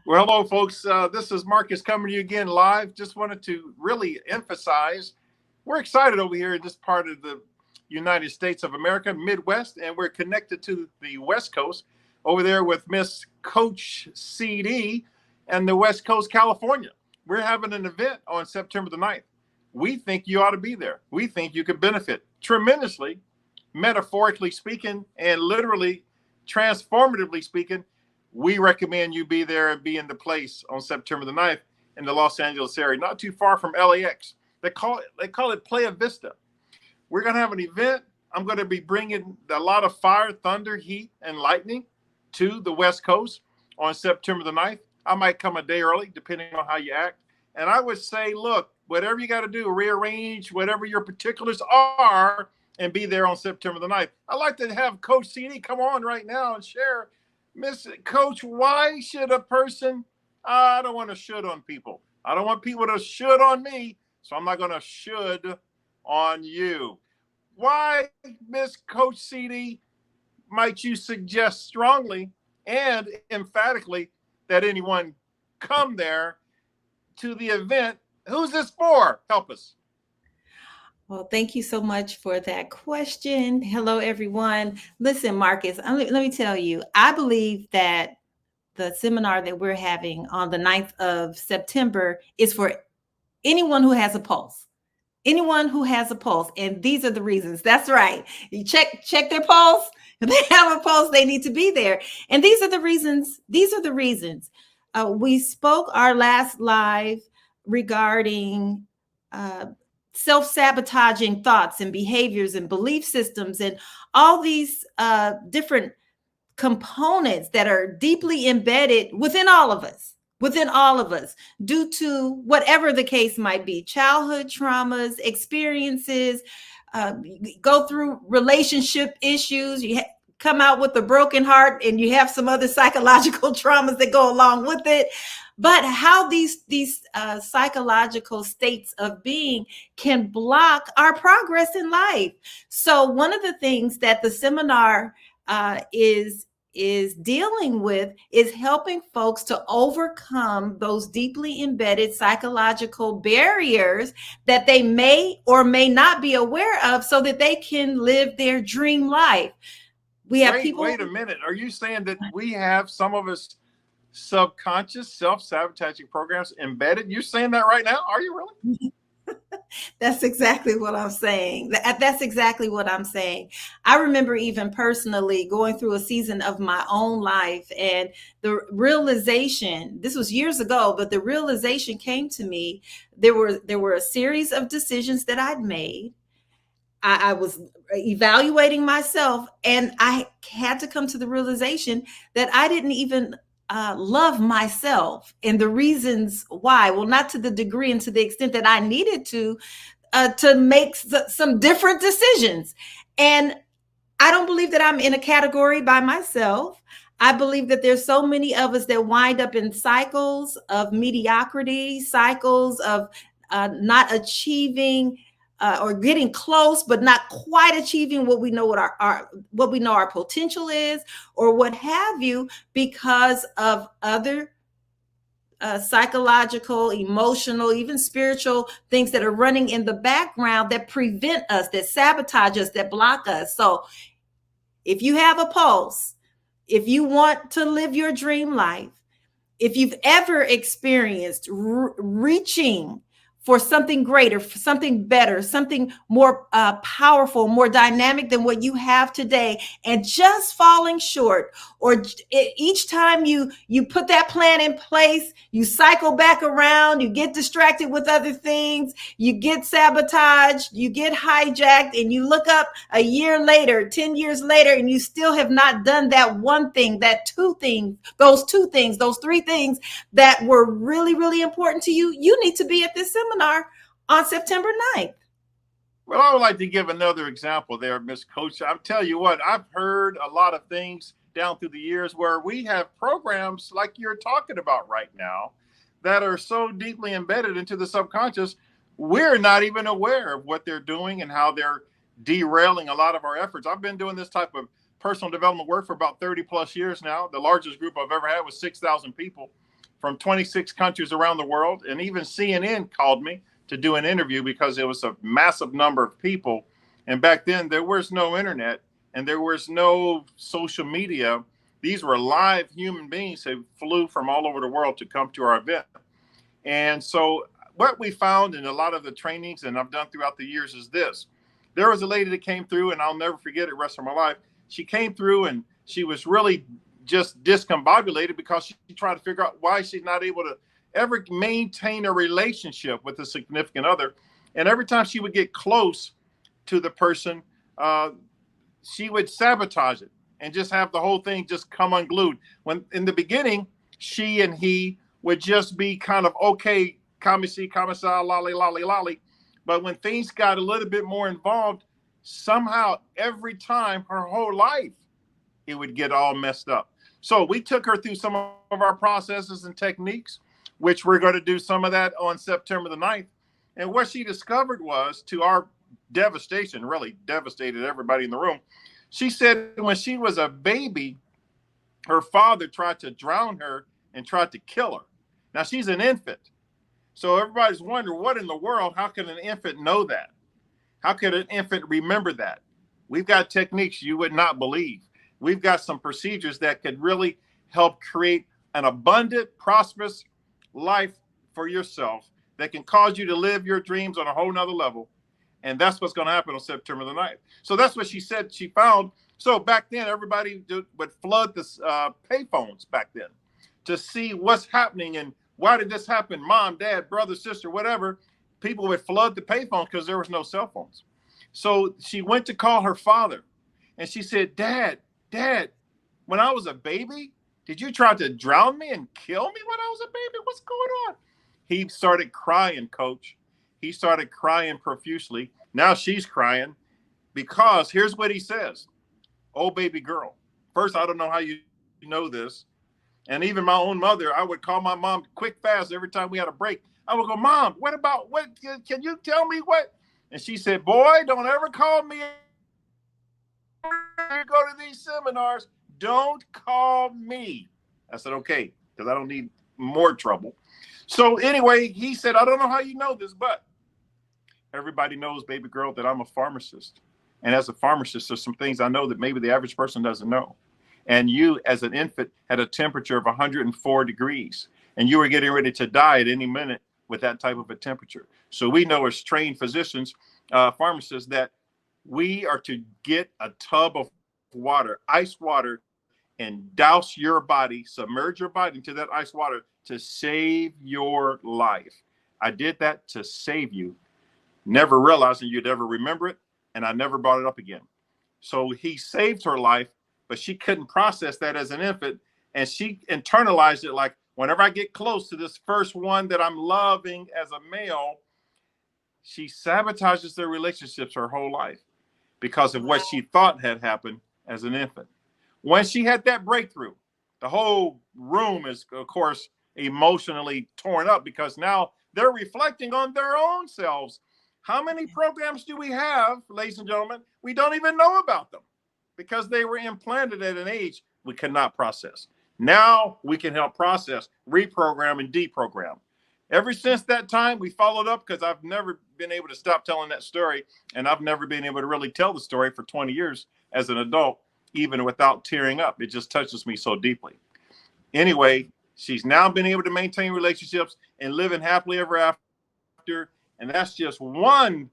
Well, hello, folks. This is Marcus coming to you again live. Just wanted to really emphasize we're excited over here in this part of the United States of America, Midwest, and we're connected to the West Coast over there with Miss Coach CD and the West Coast, California. We're having an event on September the 9th. We think you ought to be there. We think you could benefit tremendously, metaphorically speaking, and literally transformatively speaking. We recommend you be there and be in the place on September the 9th in the Los Angeles area, not too far from LAX. They call it Playa Vista. We're going to have an event. I'm going to be bringing a lot of fire, thunder, heat, and lightning to the West Coast on September the 9th. I might come a day early, depending on how you act. And I would say, look, whatever you got to do, rearrange whatever your particulars are and be there on September the 9th. I'd like to have Coach CD come on right now and share. Miss Coach, why should a person, I don't want to should on people. I don't want people to should on me, so I'm not going to should on you. Why, Miss Coach CD, might you suggest strongly and emphatically that anyone come there to the event? Who's this for? Help us. Well, thank you so much for that question. Hello, everyone. Listen, Marcus, let me tell you, I believe that the seminar that we're having on the 9th of September is for anyone who has a pulse. Anyone who has a pulse. And these are the reasons. That's right. You check their pulse. If they have a pulse, they need to be there. And these are the reasons. We spoke our last live regarding self-sabotaging thoughts and behaviors and belief systems and all these different components that are deeply embedded within all of us due to whatever the case might be, childhood traumas, experiences, go through relationship issues, come out with a broken heart, and you have some other psychological traumas that go along with it. But how these psychological states of being can block our progress in life. So one of the things that the seminar is dealing with is helping folks to overcome those deeply embedded psychological barriers that they may or may not be aware of so that they can live their dream life. We have people. Wait a minute. Are you saying that we have some of us subconscious self-sabotaging programs embedded? You're saying that right now? Are you really? That's exactly what I'm saying. That's exactly what I'm saying. I remember even personally going through a season of my own life, and the realization, this was years ago, but the realization came to me. There were a series of decisions that I'd made. I was evaluating myself, and I had to come to the realization that I didn't even love myself, and the reasons why, well, not to the degree and to the extent that I needed to make some different decisions. And I don't believe that I'm in a category by myself. I believe that there's so many of us that wind up in cycles of mediocrity, cycles of not achieving or getting close, but not quite achieving what we know our potential is, or what have you, because of other psychological, emotional, even spiritual things that are running in the background that prevent us, that sabotage us, that block us. So if you have a pulse, if you want to live your dream life, if you've ever experienced reaching for something greater, for something better, something more powerful, more dynamic than what you have today, and just falling short, or each time you put that plan in place, you cycle back around, you get distracted with other things, you get sabotaged, you get hijacked, and you look up a year later, 10 years later, and you still have not done that one thing, those three things that were really, really important to you. You need to be at this seminar on September 9th. Well, I would like to give another example there, Miss Coach. I'll tell you what, I've heard a lot of things down through the years where we have programs like you're talking about right now that are so deeply embedded into the subconscious, we're not even aware of what they're doing and how they're derailing a lot of our efforts. I've been doing this type of personal development work for about 30 plus years now. The largest group I've ever had was 6,000 people from 26 countries around the world. And even CNN called me to do an interview because it was a massive number of people. And back then there was no internet and there was no social media. These were live human beings who flew from all over the world to come to our event. And so what we found in a lot of the trainings and I've done throughout the years is this. There was a lady that came through, and I'll never forget it the rest of my life. She came through and she was really just discombobulated because she tried to figure out why she's not able to ever maintain a relationship with a significant other. And every time she would get close to the person, she would sabotage it and just have the whole thing just come unglued. When in the beginning, she and he would just be kind of, okay, kami-si, kami-sa, lolly, lolly, lolly. But when things got a little bit more involved, somehow every time her whole life, it would get all messed up. So we took her through some of our processes and techniques, which we're going to do some of that on September the 9th. And what she discovered was, to our devastation, really devastated everybody in the room. She said when she was a baby, her father tried to drown her and tried to kill her. Now she's an infant. So everybody's wondering, what in the world, how can an infant know that? How could an infant remember that? We've got techniques you would not believe. We've got some procedures that could really help create an abundant, prosperous life for yourself that can cause you to live your dreams on a whole nother level. And that's what's going to happen on September the 9th. So that's what she said she found. So back then, everybody would flood the payphones back then to see what's happening and why did this happen? Mom, dad, brother, sister, whatever. People would flood the payphone because there was no cell phones. So she went to call her father and she said, Dad, when I was a baby, did you try to drown me and kill me when I was a baby? What's going on? He started crying, Coach. He started crying profusely. Now she's crying because here's what he says. Oh, baby girl. First, I don't know how you know this. And even my own mother, I would call my mom quick, fast every time we had a break. I would go, Mom, what can you tell me what? And she said, boy, don't ever call me. You go to these seminars, don't call me. I said, okay, because I don't need more trouble. So anyway, he said, I don't know how you know this, but everybody knows, baby girl, that I'm a pharmacist. And as a pharmacist, there's some things I know that maybe the average person doesn't know. And you, as an infant, had a temperature of 104 degrees, and you were getting ready to die at any minute with that type of a temperature. So we know as trained physicians, pharmacists, that we are to get a tub of water, ice water, and douse your body, submerge your body into that ice water to save your life. I did that to save you, never realizing you'd ever remember it, and I never brought it up again. So he saved her life, but she couldn't process that as an infant, and she internalized it like, whenever I get close to this first one that I'm loving as a male, she sabotages their relationships her whole life because of what she thought had happened as an infant. When she had that breakthrough, the whole room is, of course, emotionally torn up because now they're reflecting on their own selves. How many programs do we have, ladies and gentlemen? We don't even know about them because they were implanted at an age we cannot process. Now we can help process, reprogram, and deprogram. Ever since that time, we followed up because I've never been able to stop telling that story, and I've never been able to really tell the story for 20 years as an adult, even without tearing up. It just touches me so deeply. Anyway, she's now been able to maintain relationships and living happily ever after, and that's just one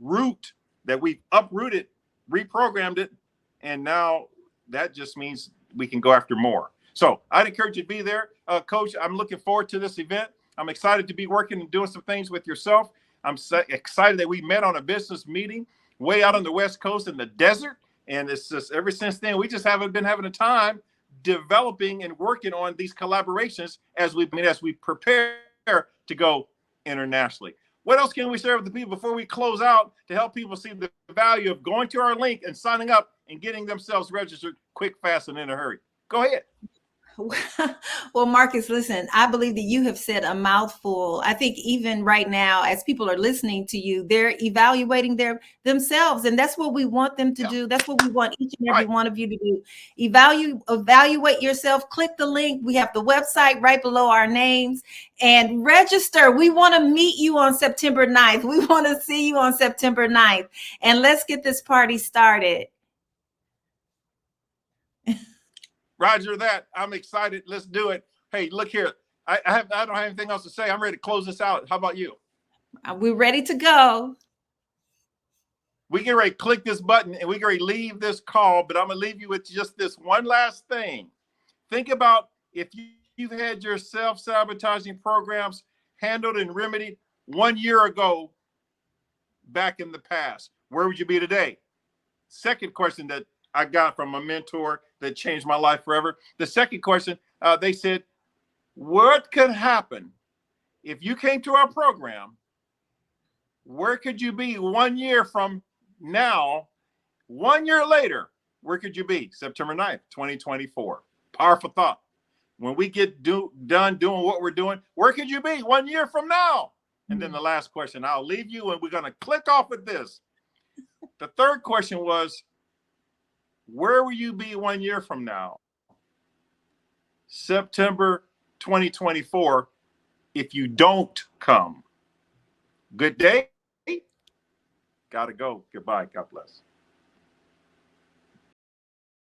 root that we've uprooted, reprogrammed it, and now that just means we can go after more. So I'd encourage you to be there. Coach, I'm looking forward to this event. I'm excited to be working and doing some things with yourself. I'm excited that we met on a business meeting way out on the West Coast in the desert. And it's just ever since then, we just haven't been having a time developing and working on these collaborations as we prepare to go internationally. What else can we share with the people before we close out to help people see the value of going to our link and signing up and getting themselves registered quick, fast, and in a hurry? Go ahead. Well, Marcus, listen, I believe that you have said a mouthful. I think even right now, as people are listening to you, they're evaluating themselves. And that's what we want them to Yeah. do. That's what we want each and every Right. one of you to do. Evaluate yourself. Click the link. We have the website right below our names and register. We want to meet you on September 9th. We want to see you on September 9th. And let's get this party started. Roger that. I'm excited. Let's do it. Hey, look here. I don't have anything else to say. I'm ready to close this out. How about you? We're ready to go. We get ready to click this button and we get ready to leave this call, but I'm going to leave you with just this one last thing. Think about if you've had your self-sabotaging programs handled and remedied 1 year ago back in the past, where would you be today? Second question that I got from a mentor that changed my life forever. The second question, they said, what could happen if you came to our program? Where could you be 1 year from now? 1 year later, where could you be? September 9th, 2024. Powerful thought. When we get done doing what we're doing, where could you be 1 year from now? And then the last question, I'll leave you and we're going to click off with this. The third question was, where will you be 1 year from now? September 2024, if you don't come. Good day. Gotta go. Goodbye. God bless.